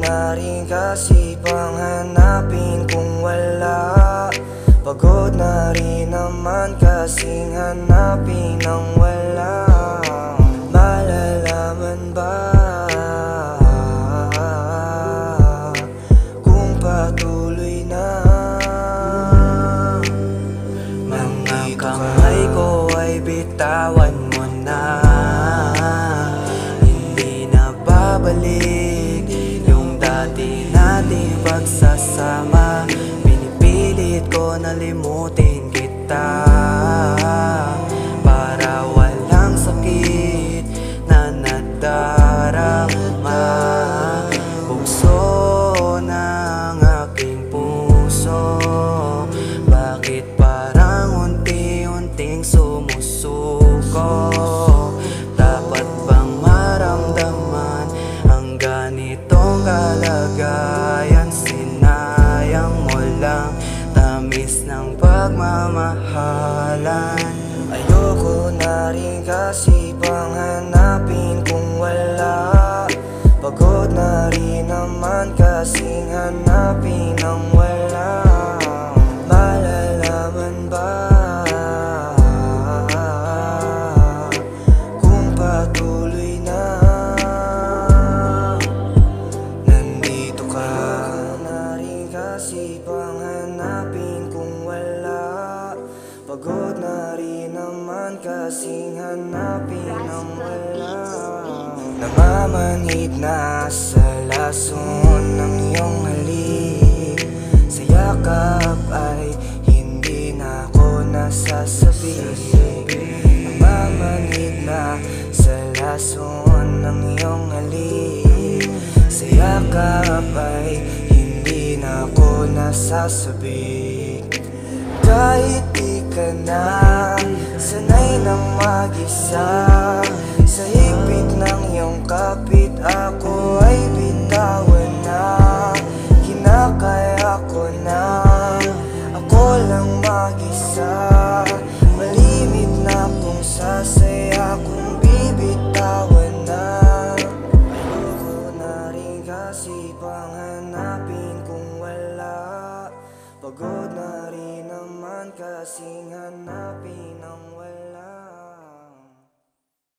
na rin kasi panghanapin kung wala. Pagod na rin naman kasing hanapin ang wala. Malalaman ba kung patuloy na? Mga kamay ko ay bitawan mo na. Hindi na babalik yung dati nating pagsasama. Pinipilit ko na limutin kita para walang sakit na nadarama. Bugso ng aking puso, bakit parang unti-unting sumusuko? Dapat bang maramdaman ang ganitong kalagayan? Sinayang mo lang tamis ng pagmamahalan. Ayoko na rin kasi panghanapin kung wala. Pagod na rin naman kasing hanapin ang wala. Malalaman ba kung patuloy na? Nandito ka na rin kasi panghanapin kung wala. Pagod na rin naman kasing hanapin ang wala. Namamanhid na sa lason ng iyong halik. Sa yakap ay hindi na ako nasasabik. Namamanhid na sa lason ng iyong halik. Sa yakap ay hindi na ako nasasabik. Kahit di ka na sanay ng mag-isa, sa higpit ng iyong kapit ako ay bitawan na. Kinakaya ko na ako lang mag-isa. Malimit na kung sasaya kung bibitawan na. Ayoko na rin kasi panghanapin kung wala. Pagod na rin naman kasing hanapin ang wala.